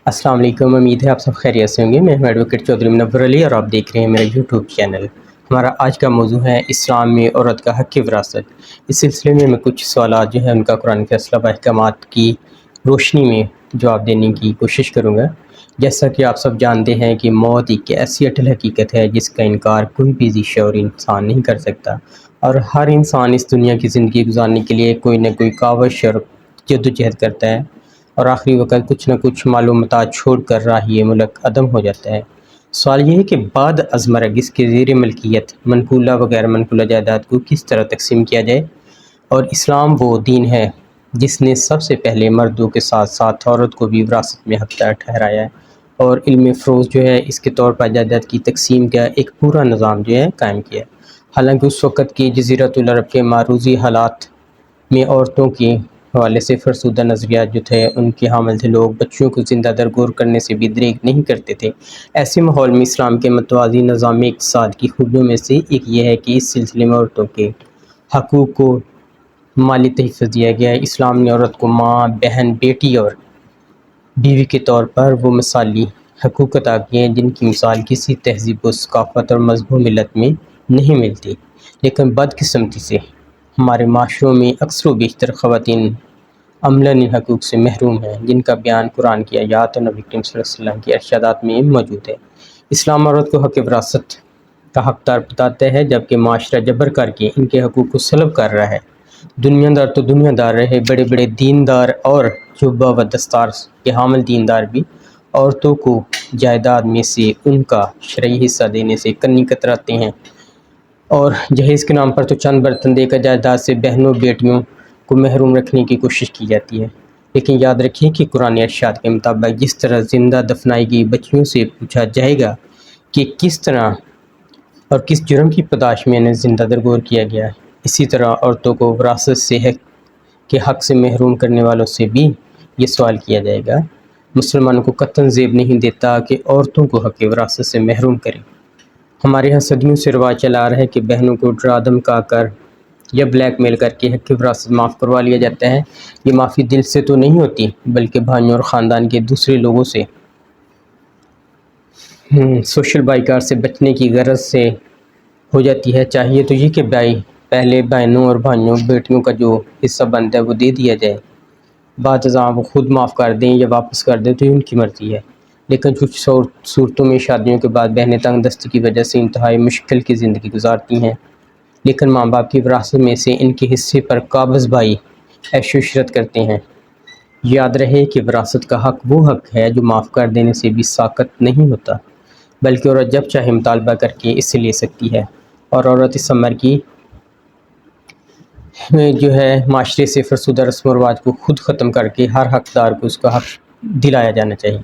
السلام علیکم، امید ہے آپ سب خیریت سے ہوں گے۔ میں ہوں ایڈوکیٹ چودھری منور علی اور آپ دیکھ رہے ہیں میرا یوٹیوب چینل۔ ہمارا آج کا موضوع ہے اسلام میں عورت کا حق وراثت۔ اس سلسلے میں کچھ سوالات جو ہیں ان کا قرآن فیصلہ و احکامات کی روشنی میں جواب دینے کی کوشش کروں گا۔ جیسا کہ آپ سب جانتے ہیں کہ موت ایک ایسی اٹل حقیقت ہے جس کا انکار کوئی بھی ذی شعور انسان نہیں کر سکتا، اور ہر انسان اس دنیا کی زندگی گزارنے کے لیے کوئی نہ کوئی کاوش اور جدوجہد کرتا ہے، اور آخری وقت کچھ نہ کچھ معلومات چھوڑ کر راہی ملک عدم ہو جاتا ہے۔ سوال یہ ہے کہ بعد از مرگ اس کے زیر ملکیت منقولہ و غیر منقولہ جائیداد کو کس طرح تقسیم کیا جائے، اور اسلام وہ دین ہے جس نے سب سے پہلے مردوں کے ساتھ ساتھ عورت کو بھی وراثت میں حقدار ٹھہرایا ہے، اور علم فروز جو ہے اس کے طور پر جائیداد کی تقسیم کا ایک پورا نظام جو ہے قائم کیا ہے۔ حالانکہ اس وقت کی جزیرۃ العرب کے معروضی حالات میں عورتوں کے حوالے سے فرسودہ نظریات جو تھے ان کے حامل تھے لوگ بچوں کو زندہ درگور کرنے سے بھی دریغ نہیں کرتے تھے۔ ایسے ماحول میں اسلام کے متوازی نظام اقتصاد کی خوبیوں میں سے ایک یہ ہے کہ اس سلسلے میں عورتوں کے حقوق کو مالی تحفظ دیا گیا ہے۔ اسلام نے عورت کو ماں، بہن، بیٹی اور بیوی کے طور پر وہ مثالی حقوق عطا کیے ہیں جن کی مثال کسی تہذیب و ثقافت اور مذہب و ملت میں نہیں ملتی، لیکن بدقسمتی سے ہمارے معاشروں میں اکثر و بیشتر خواتین عملاً ان حقوق سے محروم ہیں جن کا بیان قرآن کی آیات اور نبی کریم صلی اللہ علیہ وسلم کی ارشادات میں موجود ہے۔ اسلام عورت کو حق وراثت کا حقدار بتاتا ہے، جبکہ معاشرہ جبر کر کے ان کے حقوق کو سلب کر رہا ہے۔ دنیا دار تو دنیا دار رہے، بڑے بڑے دیندار اور جبہ و دستار کے حامل دیندار بھی عورتوں کو جائیداد میں سے ان کا شرعی حصہ دینے سے کنی کتراتے ہیں، اور جہیز کے نام پر تو چند برتن دے کر جائیداد سے بہنوں بیٹیوں کو محروم رکھنے کی کوشش کی جاتی ہے۔ لیکن یاد رکھیں کہ قرآن ارشاد کے مطابق جس طرح زندہ دفنائی گئی بچیوں سے پوچھا جائے گا کہ کس طرح اور کس جرم کی پاداش میں انہیں زندہ درگور کیا گیا ہے، اسی طرح عورتوں کو وراثت سے کے حق سے محروم کرنے والوں سے بھی یہ سوال کیا جائے گا۔ مسلمانوں کو قطعاً زیب نہیں دیتا کہ عورتوں کو حق وراثت سے محروم کریں۔ ہمارے ہاں صدیوں سے رواج چلا آ رہا ہے کہ بہنوں کو ڈرا دھمکا کر یا بلیک میل کر کے حق وراثت معاف کروا لیا جاتا ہے۔ یہ معافی دل سے تو نہیں ہوتی بلکہ بھائیوں اور خاندان کے دوسرے لوگوں سے سوشل بائیکاٹ سے بچنے کی غرض سے ہو جاتی ہے۔ چاہیے تو یہ کہ پہلے بہنوں اور بھائیوں بیٹیوں کا جو حصہ بنتا ہے وہ دے دیا جائے، بعد ازاں وہ خود معاف کر دیں یا واپس کر دیں تو یہ ان کی مرضی ہے۔ لیکن کچھ صورتوں میں شادیوں کے بعد بہنیں تنگ دستی کی وجہ سے انتہائی مشکل کی زندگی گزارتی ہیں، لیکن ماں باپ کی وراثت میں سے ان کے حصے پر قابض بھائی عیش و عشرت کرتے ہیں۔ یاد رہے کہ وراثت کا حق وہ حق ہے جو معاف کر دینے سے بھی ساقط نہیں ہوتا، بلکہ عورت جب چاہے مطالبہ کر کے اس سے لے سکتی ہے، اور عورت اس امر کی جو ہے معاشرے سے فرسودہ رسم و رواج کو خود ختم کر کے ہر حقدار کو اس کا حق دلایا جانا چاہیے۔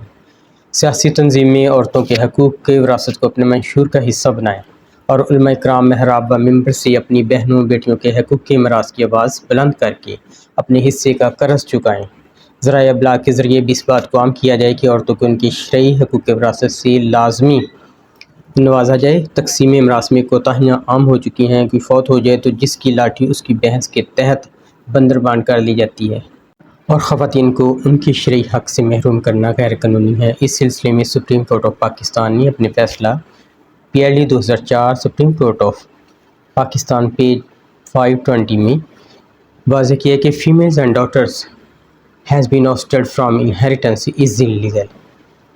سیاسی تنظیمیں عورتوں کے حقوق کے وراثت کو اپنے منشور کا حصہ بنائیں، اور علماء کرام محراب و ممبر سے اپنی بہنوں بیٹیوں کے حقوق کے امراض کی آواز بلند کر کے اپنے حصے کا قرض چکائیں۔ ذرائع ابلاغ کے ذریعے بھی اس بات کو عام کیا جائے کہ عورتوں کو ان کی شرعی حقوق کے وراثت سے لازمی نوازا جائے۔ تقسیم امراض میں کوتاہیاں عام ہو چکی ہیں، کوئی فوت ہو جائے تو جس کی لاٹھی اس کی بحث کے تحت بندربان کر لی جاتی ہے، اور خواتین کو ان کے شرعی حق سے محروم کرنا غیر قانونی ہے۔ اس سلسلے میں سپریم کورٹ آف پاکستان نے اپنے فیصلہ PLD 2004 supreme court of Pakistan page 520 میں واضح کیا کہ females and daughters has been ousted from inheritance is illegal۔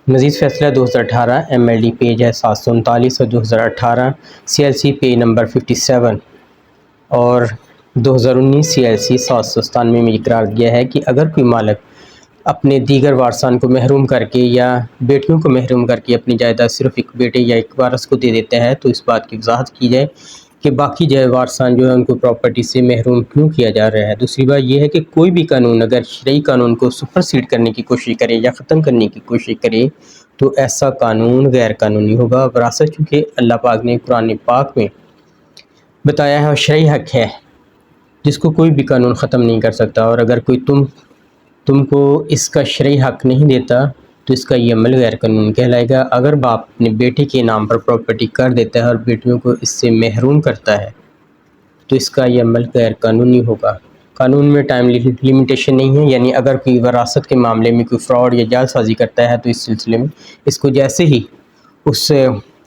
مزید فیصلہ 2018 MLD پیج ہے 739 اور 2018 CLC پیج نمبر 57 اور 2019 CLC 797 میں اقرار دیا ہے کہ اگر کوئی مالک اپنے دیگر وارثان کو محروم کر کے یا بیٹیوں کو محروم کر کے اپنی جائیداد صرف ایک بیٹے یا ایک وارث کو دے دیتا ہے تو اس بات کی وضاحت کی جائے کہ باقی وارثان جو ہے ان کو پراپرٹی سے محروم کیوں کیا جا رہا ہے۔ دوسری بات یہ ہے کہ کوئی بھی قانون اگر شرعی قانون کو سپرسیڈ کرنے کی کوشش کرے یا ختم کرنے کی کوشش کرے تو ایسا قانون غیر قانونی ہوگا۔ وراثت چونکہ اللہ پاک نے قرآن پاک میں بتایا ہے اور شرعی حق ہے جس کو کوئی بھی قانون ختم نہیں کر سکتا، اور اگر کوئی تم کو اس کا شرعی حق نہیں دیتا تو اس کا یہ عمل غیر قانونی کہلائے گا۔ اگر باپ اپنے بیٹے کے نام پر پراپرٹی کر دیتا ہے اور بیٹیوں کو اس سے محروم کرتا ہے تو اس کا یہ عمل غیر قانونی ہوگا۔ قانون میں ٹائم لمیٹیشن نہیں ہے، یعنی اگر کوئی وراثت کے معاملے میں کوئی فراڈ یا جعل سازی کرتا ہے تو اس سلسلے میں اس کو جیسے ہی اس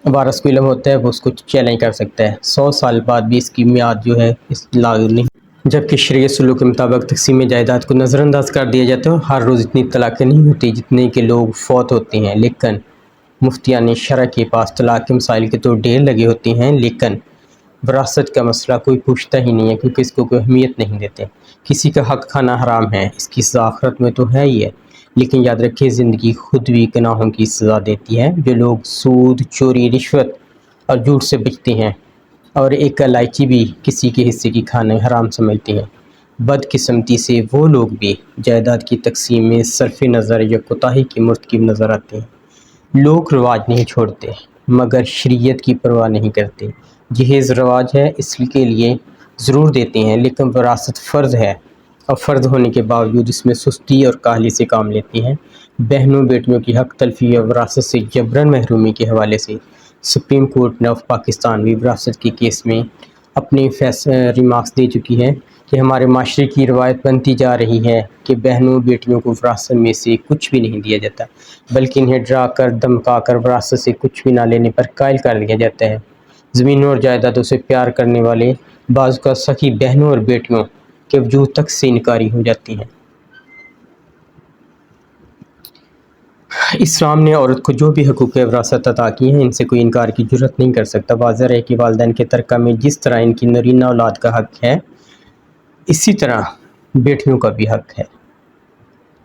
وارث کو علم ہوتا ہے وہ اس کو چیلنج کر سکتا ہے، 100 سال بعد بھی اس کی میعاد جو ہے اس لاگو نہیں، جبکہ شرعی اصولوں کے مطابق تقسیم جائیداد کو نظر انداز کر دیا جاتا ہے۔ ہر روز اتنی طلاقیں نہیں ہوتی جتنے کہ لوگ فوت ہوتے ہیں، لیکن مفتیان شرع کے پاس طلاق کے مسائل کے تو ڈھیر لگے ہوتے ہیں، لیکن وراثت کا مسئلہ کوئی پوچھتا ہی نہیں ہے کیونکہ اس کو کوئی اہمیت نہیں دیتے۔ کسی کا حق کھانا حرام ہے، اس کی سزا آخرت میں تو ہے ہی ہے، لیکن یاد رکھیں زندگی خود بھی گناہوں کی سزا دیتی ہے۔ جو لوگ سود، چوری، رشوت اور جھوٹ سے بچتے ہیں اور ایک الائچی بھی کسی کے حصے کی کھانا حرام سمجھتے ہیں، بدقسمتی سے وہ لوگ بھی جائیداد کی تقسیم میں صرف نظر یا کوتاہی کی مرتکب نظر آتے ہیں۔ لوگ رواج نہیں چھوڑتے مگر شریعت کی پرواہ نہیں کرتے۔ جہیز رواج ہے اس کے لیے ضرور دیتے ہیں، لیکن وراثت فرض ہے اور فرض ہونے کے باوجود اس میں سستی اور کاہلی سے کام لیتے ہیں۔ بہنوں بیٹیوں کی حق تلفی یا وراثت سے جبراً محرومی کے حوالے سے سپریم کورٹ نے آف پاکستان بھی وراثت کے کیس میں اپنی ریمارکس دے چکی ہے کہ ہمارے معاشرے کی روایت بنتی جا رہی ہے کہ بہنوں بیٹیوں کو وراثت میں سے کچھ بھی نہیں دیا جاتا، بلکہ انہیں ڈرا کر دھمکا کر وراثت سے کچھ بھی نہ لینے پر قائل کر دیا جاتا ہے۔ زمینوں اور جائیدادوں سے پیار کرنے والے بعض کا سخی بہنوں اور بیٹیوں کے وجود تک سے انکاری ہو جاتی ہیں۔ اسلام نے عورت کو جو بھی حقوق وراثت عطا کی ہیں ان سے کوئی انکار کی جرات نہیں کر سکتا۔ واضح ہے کہ والدین کے ترکہ میں جس طرح ان کی نرینہ اولاد کا حق ہے اسی طرح بیٹیوں کا بھی حق ہے۔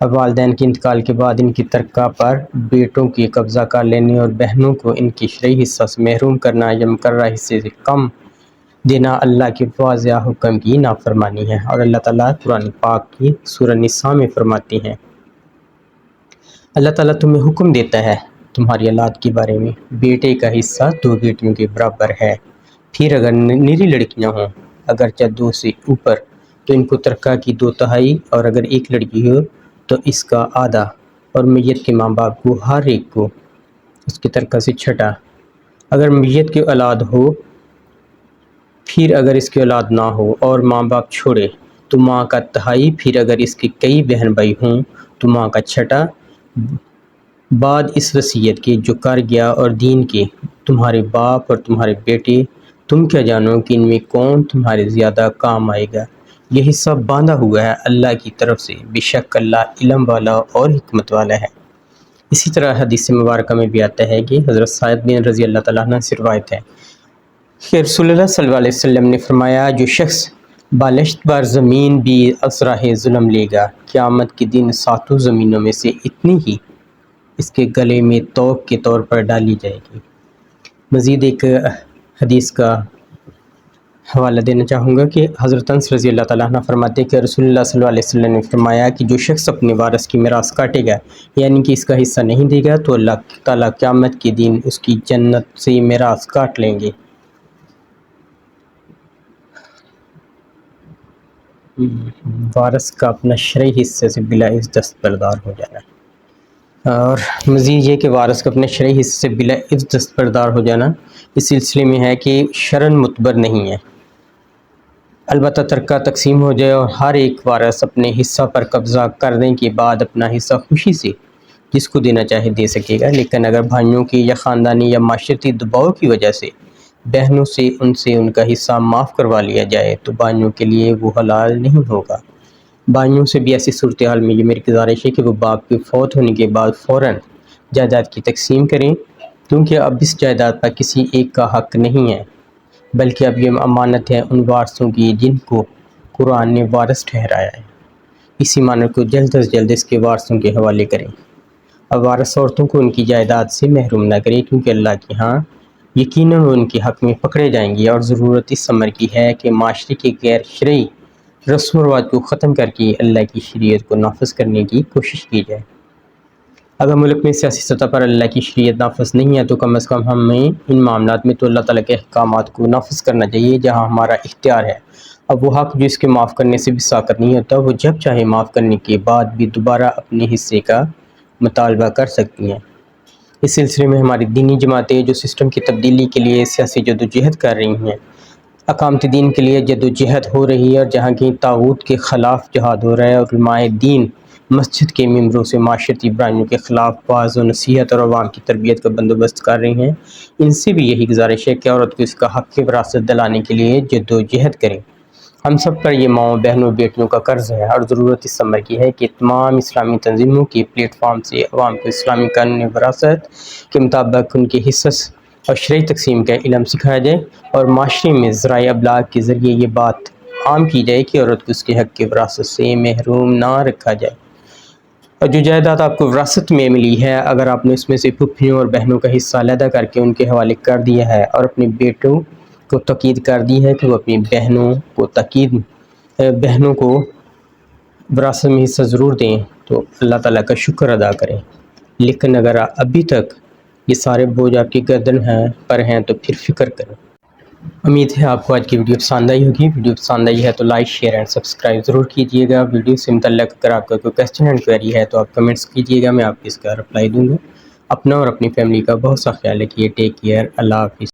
اب والدین کے انتقال کے بعد ان کی ترکہ پر بیٹوں کی قبضہ کر لینے اور بہنوں کو ان کے شرعی حصہ سے محروم کرنا یا مقررہ حصے سے کم دینا اللہ کے واضح حکم کی نافرمانی ہے، اور اللہ تعالیٰ قرآن پاک کی سورہ نساء میں فرماتے ہیں، اللہ تعالیٰ تمہیں حکم دیتا ہے تمہاری اولاد کے بارے میں، بیٹے کا حصہ 2 بیٹیوں کے برابر ہے، پھر اگر نری لڑکیاں ہوں اگرچہ 2 سے اوپر تو ان کو ترکہ کی 2/3، اور اگر ایک لڑکی ہو تو اس کا آدھا، اور میت کے ماں باپ کو ہر ایک کو اس کے ترکہ سے چھٹا۔ اگر میت کی اولاد ہو پھر اگر اس کی اولاد نہ ہو اور ماں باپ چھوڑے تو ماں کا 1/3، پھر اگر اس کے کئی بہن بھائی ہوں تو ماں کا 1/6 بعد اس وصیت کے جو کر گیا، اور دین کے تمہارے باپ اور تمہارے بیٹے، تم کیا جانو کہ ان میں کون تمہارے زیادہ کام آئے گا، یہ حصہ باندھا ہوا ہے اللہ کی طرف سے، بے شک اللہ علم والا اور حکمت والا ہے۔ اسی طرح حدیث مبارکہ میں بھی آتا ہے کہ حضرت سعد بن رضی اللہ تعالیٰ عنہ سے روایت ہے کہ رسول اللہ صلی اللہ علیہ وسلم نے فرمایا، جو شخص بالشت بار زمین بھی اسرہ ظلم لے گا، قیامت کے دن 7 زمینوں میں سے اتنی ہی اس کے گلے میں توق کے طور پر ڈالی جائے گی۔ مزید ایک حدیث کا حوالہ دینا چاہوں گا کہ حضرت انس رضی اللہ تعالیٰ عنہ فرماتے ہیں کہ رسول اللہ صلی اللہ علیہ وسلم نے فرمایا کہ جو شخص اپنے وارث کی میراث کاٹے گا یعنی کہ اس کا حصہ نہیں دے گا تو اللہ تعالیٰ قیامت کے دن اس کی جنت سے میراث کاٹ لیں گے۔ وارث کا اپنا شرعی حصے سے بلا عذر دستبردار ہو جانا، اور مزید یہ کہ وارث کا اپنے شرعی حصے سے بلا عذر دستبردار ہو جانا اس سلسلے میں ہے کہ شرعاً معتبر نہیں ہے، البتہ ترکہ تقسیم ہو جائے اور ہر ایک وارث اپنے حصہ پر قبضہ کرنے کے بعد اپنا حصہ خوشی سے جس کو دینا چاہے دے سکے گا، لیکن اگر بھائیوں کی یا خاندانی یا معاشرتی دباؤ کی وجہ سے بہنوں سے ان کا حصہ معاف کروا لیا جائے تو بھائیوں کے لیے وہ حلال نہیں ہوگا۔ بھائیوں سے بھی ایسی صورتحال میں یہ میری گزارش ہے کہ وہ باپ کے فوت ہونے کے بعد فوراً جائیداد کی تقسیم کریں، کیونکہ اب اس جائیداد پر کسی ایک کا حق نہیں ہے، بلکہ اب یہ امانت ہے ان وارثوں کی جن کو قرآن نے وارث ٹھہرایا ہے۔ اسی امانت کو جلد از جلد اس کے وارثوں کے حوالے کریں۔ اب وارث عورتوں کو ان کی جائیداد سے محروم نہ کریں، کیونکہ اللہ کے ہاں یقیناً وہ ان کے حق میں پکڑے جائیں گے، اور ضرورت اس امر کی ہے کہ معاشرے کے غیر شرعی رسم و رواج کو ختم کر کے اللہ کی شریعت کو نافذ کرنے کی کوشش کی جائے۔ اگر ملک میں سیاسی سطح پر اللہ کی شریعت نافذ نہیں ہے تو کم از کم ہمیں ان معاملات میں تو اللہ تعالیٰ کے احکامات کو نافذ کرنا چاہیے جہاں ہمارا اختیار ہے۔ اب وہ حق جو اس کے معاف کرنے سے بھی ساقط نہیں ہوتا، وہ جب چاہے معاف کرنے کے بعد بھی دوبارہ اپنے حصے کا مطالبہ کر سکتی ہیں۔ اس سلسلے میں ہماری دینی جماعتیں جو سسٹم کی تبدیلی کے لیے سیاسی جدوجہد کر رہی ہیں، اقامت دین کے لیے جدوجہد ہو رہی ہے، اور جہاں کی طاغوت کے خلاف جہاد ہو رہا ہے، اور علماء دین مسجد کے ممبروں سے معاشرتی برائیوں کے خلاف واعظ و نصیحت اور عوام کی تربیت کا بندوبست کر رہی ہیں، ان سے بھی یہی گزارش ہے کہ عورت کو اس کا حق وراثت دلانے کے لیے جدوجہد کریں۔ ہم سب پر یہ ماؤں، بہنوں، بیٹیوں کا قرض ہے، اور ضرورت اس امر کی ہے کہ تمام اسلامی تنظیموں کے پلیٹ فارم سے عوام کو اسلامی قانون وراثت کے مطابق ان کے حصص اور شرعی تقسیم کا علم سکھایا جائے، اور معاشرے میں ذرائع ابلاغ کے ذریعے یہ بات عام کی جائے کہ عورت کو اس کے حق کی وراثت سے محروم نہ رکھا جائے۔ اور جو جائیداد آپ کو وراثت میں ملی ہے، اگر آپ نے اس میں سے پھپھیوں اور بہنوں کا حصہ علیحدہ کر کے ان کے حوالے کر دیا ہے، اور اپنے بیٹوں کو تاکید کر دی ہے کہ وہ اپنی بہنوں کو وراثت میں حصہ ضرور دیں، تو اللہ تعالیٰ کا شکر ادا کریں۔ لیکن اگر ابھی تک یہ سارے بوجھ آپ کی گردن پر ہیں تو پھر فکر کریں۔ امید ہے آپ کو آج کی ویڈیو پسند آئی ہوگی۔ ویڈیو پسند آئی ہے تو لائک، شیئر اینڈ سبسکرائب ضرور کیجیے گا۔ ویڈیو سے متعلق اگر آپ کا کوئی کویسچن اینڈ کوئری ہے تو آپ کمنٹس کیجیے گا، میں آپ کو اس کا رپلائی دوں گا۔ اپنا اور اپنی فیملی کا بہت سا خیال رکھیے۔ Take care. اللہ حافظ۔